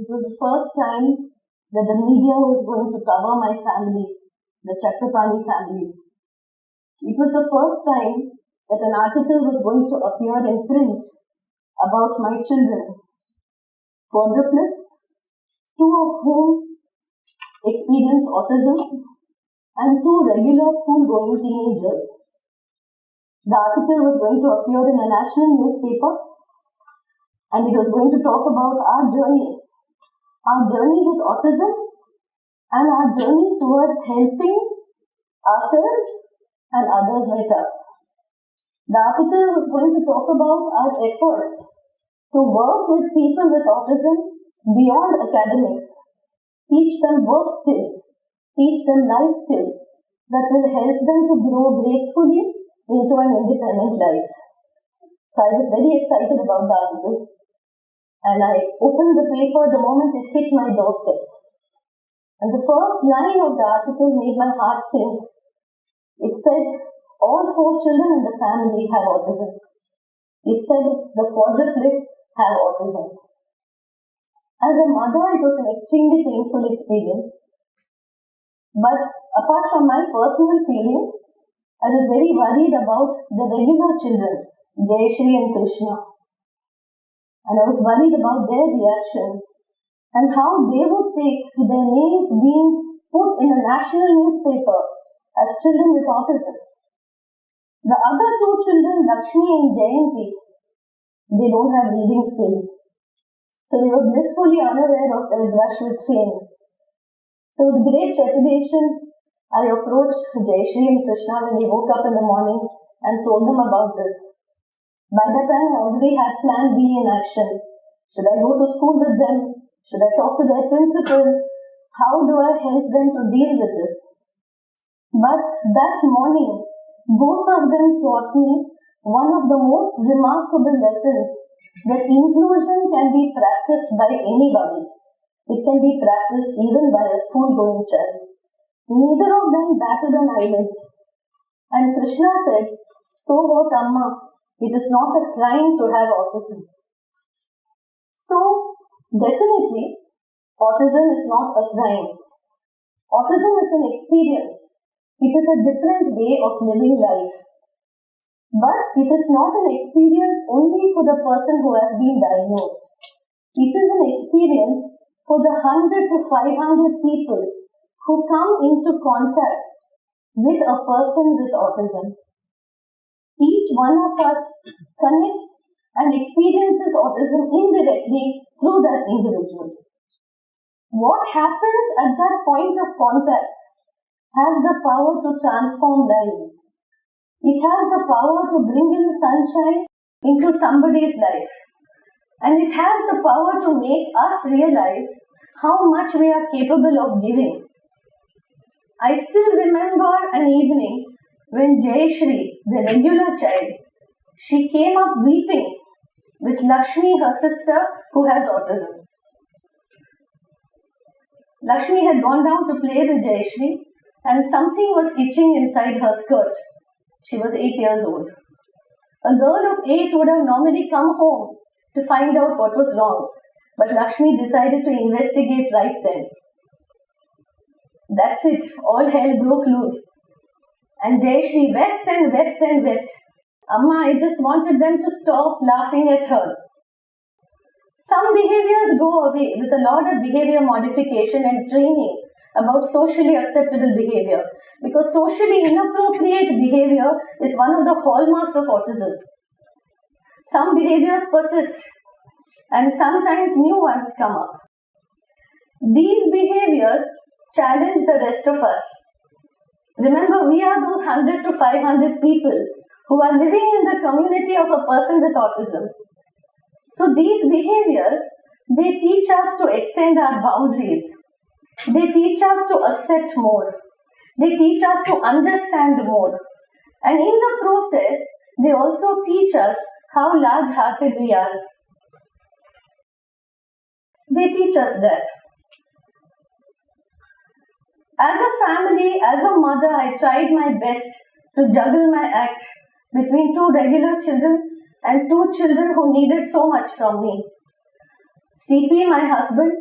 It was the first time that the media was going to cover my family, the Chakrapani family. It was the first time that an article was going to appear in print about my children, quadruplets, two of whom experience autism and two regular school-going teenagers. The article was going to appear in a national newspaper, and it was going to talk about our journey with autism and our journey towards helping ourselves and others like us. The article was going to talk about our efforts to work with people with autism beyond academics, teach them work skills, teach them life skills that will help them to grow gracefully into an independent life. So I was very excited about the article, and I opened the paper the moment it hit my doorstep. And the first line of the article made my heart sink. It said, all 4 children in the family have autism. It said, the quadruplets have autism. As a mother, it was an extremely painful experience. But apart from my personal feelings, I was very worried about the regular children, Jayashree and Krishna. And I was worried about their reaction and how they would take to their names being put in a national newspaper as children with autism. The other 2 children, Lakshmi and Jayanti, they don't have reading skills. So they were blissfully unaware of their brush with fame. So with great trepidation, I approached Jayashree and Krishna when they woke up in the morning and told them about this. By that time, I already had plan B in action. Should I go to school with them? Should I talk to their principal? How do I help them to deal with this? But that morning, both of them taught me one of the most remarkable lessons, that inclusion can be practiced by anybody. It can be practiced even by a school-going child. Neither of them batted an eyelid. And Krishna said, so what, Amma? It is not a crime to have autism. So, definitely, autism is not a crime. Autism is an experience. It is a different way of living life. But it is not an experience only for the person who has been diagnosed. It is an experience for the 100 to 500 people who come into contact with a person with autism. Each one of us connects and experiences autism indirectly through that individual. What happens at that point of contact has the power to transform lives. It has the power to bring in sunshine into somebody's life. And it has the power to make us realize how much we are capable of giving. I still remember an evening when Jayashree, the regular child, she came up weeping with Lakshmi, her sister, who has autism. Lakshmi had gone down to play with Jayashree, and something was itching inside her skirt. She was 8 years old. A girl of 8 would have normally come home to find out what was wrong, but Lakshmi decided to investigate right then. That's it, all hell broke loose. And Jayashree wept and wept and wept. Amma, I just wanted them to stop laughing at her. Some behaviors go away with a lot of behavior modification and training about socially acceptable behavior, because socially inappropriate behavior is one of the hallmarks of autism. Some behaviors persist and sometimes new ones come up. These behaviors challenge the rest of us. Remember, we are those 100 to 500 people who are living in the community of a person with autism. So these behaviors, they teach us to extend our boundaries. They teach us to accept more. They teach us to understand more. And in the process, they also teach us how large-hearted we are. They teach us that. As a family, as a mother, I tried my best to juggle my act between 2 regular children and 2 children who needed so much from me. CP, my husband,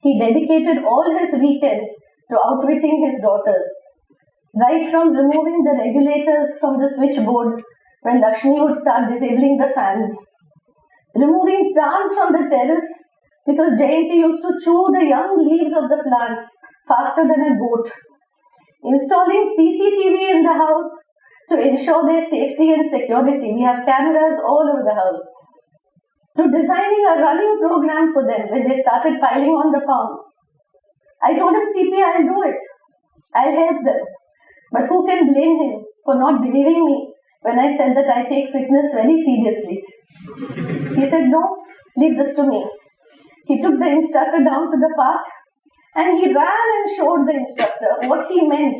He dedicated all his weekends to outwitting his daughters. Right from removing the regulators from the switchboard when Lakshmi would start disabling the fans, removing plants from the terrace because Jayanti used to chew the young leaves of the plants faster than a goat, installing CCTV in the house to ensure their safety and security. We have cameras all over the house. To designing a running program for them when they started piling on the pounds. I told him, CP, I'll do it. I'll help them. But who can blame him for not believing me when I said that I take fitness very seriously? He said, no, leave this to me. He took the instructor down to the park and he ran and showed the instructor what he meant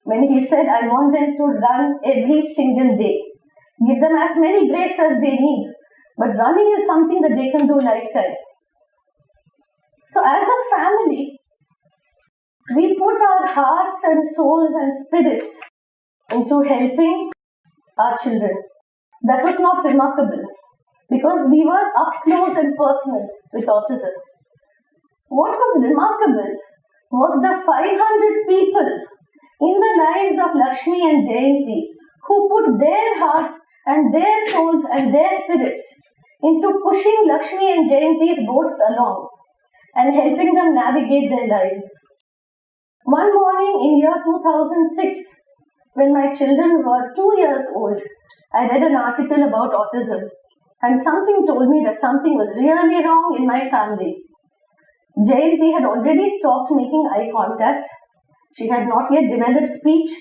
when he said, I want them to run every single day. Give them as many breaks as they need. But running is something that they can do lifetime. So as a family, we put our hearts and souls and spirits into helping our children. That was not remarkable because we were up close and personal with autism. What was remarkable was the 500 people in the lives of Lakshmi and Jayanti who put their hearts and their souls and their spirits into pushing Lakshmi and Jayanti's boats along and helping them navigate their lives. One morning in year 2006, when my children were 2 years old, I read an article about autism and something told me that something was really wrong in my family. Jayanti had already stopped making eye contact. She had not yet developed speech.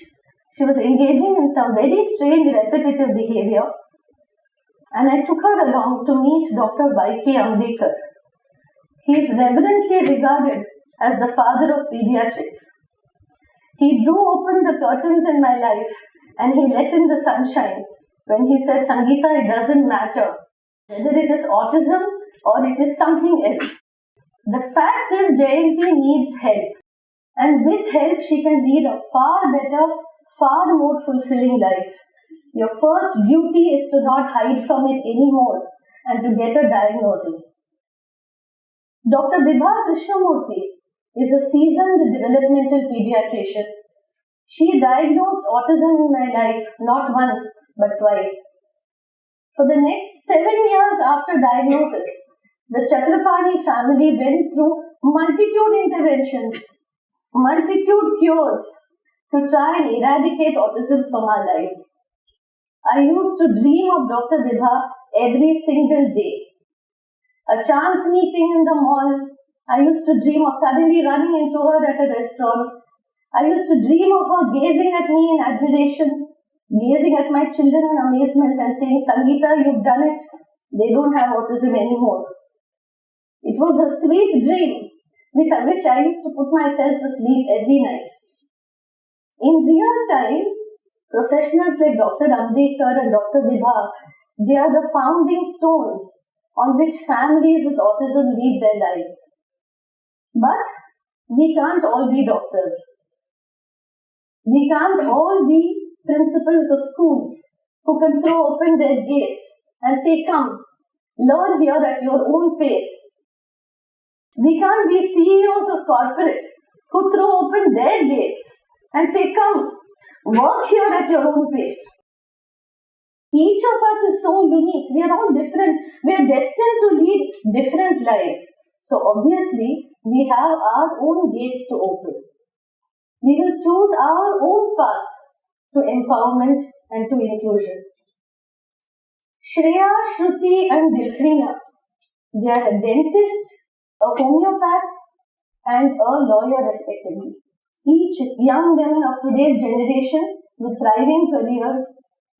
She was engaging in some very strange repetitive behavior. And I took her along to meet Dr. Y.K. Ambekar. He is reverently regarded as the father of pediatrics. He drew open the curtains in my life and he let in the sunshine when he said, Sangeeta, it doesn't matter whether it is autism or it is something else. The fact is Jayanti needs help. And with help, she can lead a far better, far more fulfilling life. Your first duty is to not hide from it anymore and to get a diagnosis. Dr. Vibha Krishnamurthy is a seasoned developmental pediatrician. She diagnosed autism in my life not once but twice. For the next 7 years after diagnosis, the Chakrapani family went through multitude interventions, multitude cures to try and eradicate autism from our lives. I used to dream of Dr. Vibha every single day. A chance meeting in the mall. I used to dream of suddenly running into her at a restaurant. I used to dream of her gazing at me in admiration, gazing at my children in amazement and saying, Sangeeta, you've done it. They don't have autism anymore. It was a sweet dream with which I used to put myself to sleep every night. In real time, professionals like Dr. Ambekar and Dr. Vibha, they are the founding stones on which families with autism lead their lives. But we can't all be doctors. We can't all be principals of schools who can throw open their gates and say, come, learn here at your own pace. We can't be CEOs of corporates who throw open their gates and say, come, work here at your own pace. Each of us is so unique. We are all different. We are destined to lead different lives. So obviously, we have our own gates to open. We will choose our own path to empowerment and to inclusion. Shreya, Shruti and Dilfrina, they are a dentist, a homeopath and a lawyer respectively. Each young women of today's generation with thriving careers,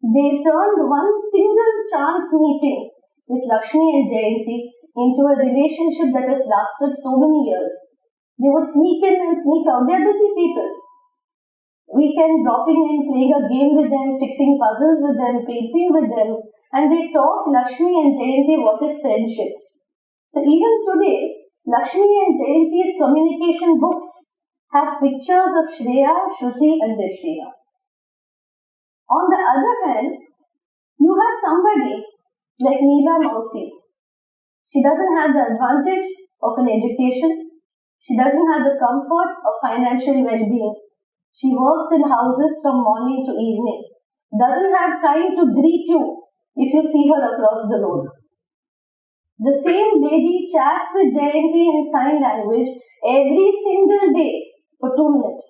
they turned one single chance meeting with Lakshmi and Jayanti into a relationship that has lasted so many years. They would sneak in and sneak out. They are busy people. Weekend dropping in, playing a game with them, fixing puzzles with them, painting with them, and they taught Lakshmi and Jayanti what is friendship. So even today, Lakshmi and Jayanti's communication books have pictures of Shreya, Shruti and Dilfrina. On the other hand, you have somebody like Neela Mausi. She doesn't have the advantage of an education. She doesn't have the comfort of financial well-being. She works in houses from morning to evening. Doesn't have time to greet you if you see her across the road. The same lady chats with Jayanti in sign language every single day for 2 minutes.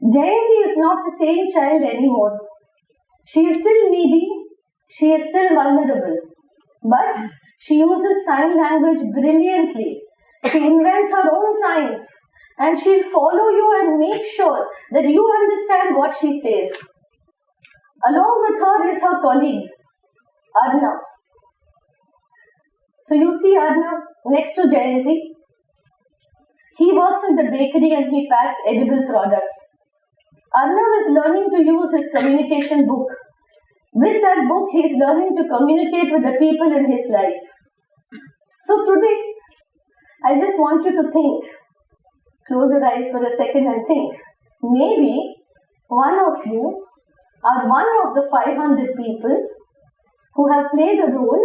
Jayanti is not the same child anymore. She is still needy, she is still vulnerable, but she uses sign language brilliantly. She invents her own signs and she'll follow you and make sure that you understand what she says. Along with her is her colleague, Arnav. So you see Arnav next to Jayanti. He works in the bakery and he packs edible products. Arnav is learning to use his communication book. With that book, he is learning to communicate with the people in his life. So today, I just want you to think. Close your eyes for a second and think. Maybe one of you are one of the 500 people who have played a role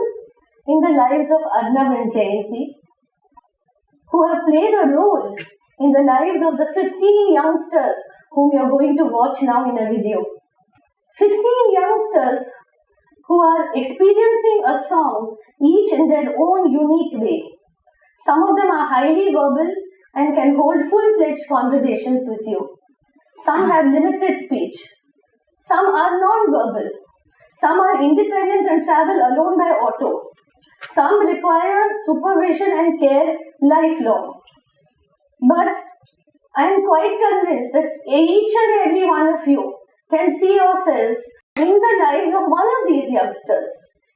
in the lives of Arnav and Jayanti, who have played a role in the lives of the 15 youngsters whom you are going to watch now in a video. 15 youngsters who are experiencing a song, each in their own unique way. Some of them are highly verbal and can hold full-fledged conversations with you. Some have limited speech. Some are non-verbal. Some are independent and travel alone by auto. Some require supervision and care lifelong. But I am quite convinced that each and every one of you can see yourselves in the lives of one of these youngsters.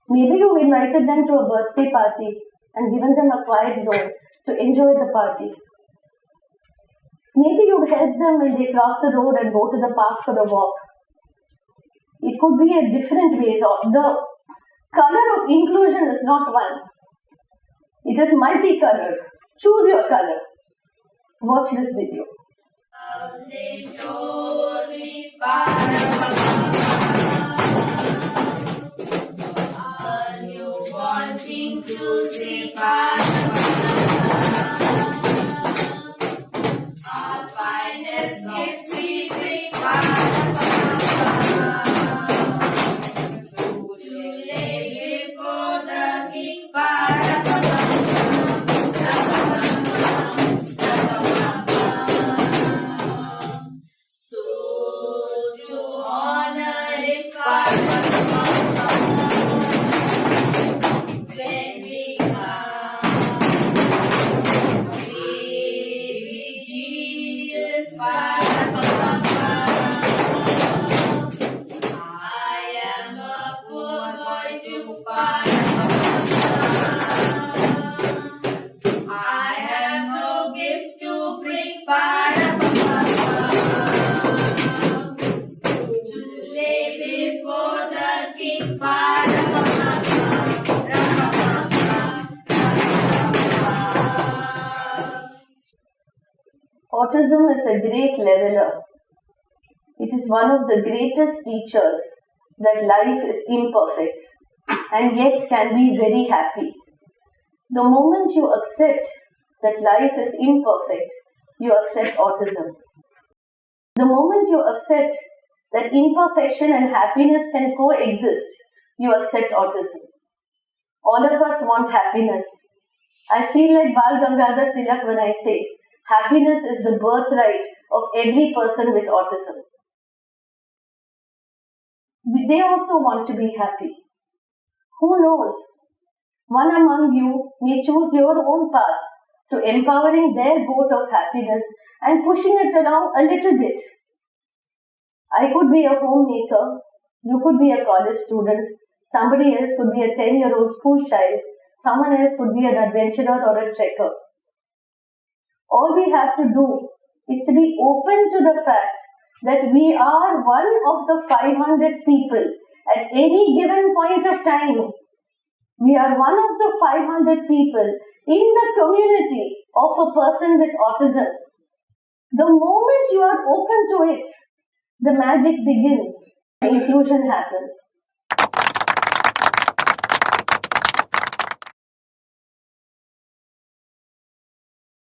Maybe you invited them to a birthday party and given them a quiet zone to enjoy the party. Maybe you helped them when they cross the road and go to the park for a walk. It could be a different ways. The color of inclusion is not one. It is multicolored. Choose your color. Watch this video. Are you wanting to see our finest gifts we bring? To lay before the king. So to honor him, when we come, baby Jesus, I am a poor boy to I have no gifts to bring, to lay before the king. Autism is a great leveler. It is one of the greatest teachers that life is imperfect and yet can be very happy. The moment you accept that life is imperfect, you accept autism. The moment you accept that imperfection and happiness can coexist, you accept autism. All of us want happiness. I feel like Bal Gangadhar Tilak when I say, happiness is the birthright of every person with autism. They also want to be happy. Who knows? One among you may choose your own path to empowering their boat of happiness and pushing it along a little bit. I could be a homemaker, you could be a college student, somebody else could be a 10-year-old school child, someone else could be an adventurer or a trekker. All we have to do is to be open to the fact that we are one of the 500 people at any given point of time. We are one of the 500 people in the community of a person with autism. The moment you are open to it, the magic begins, inclusion happens.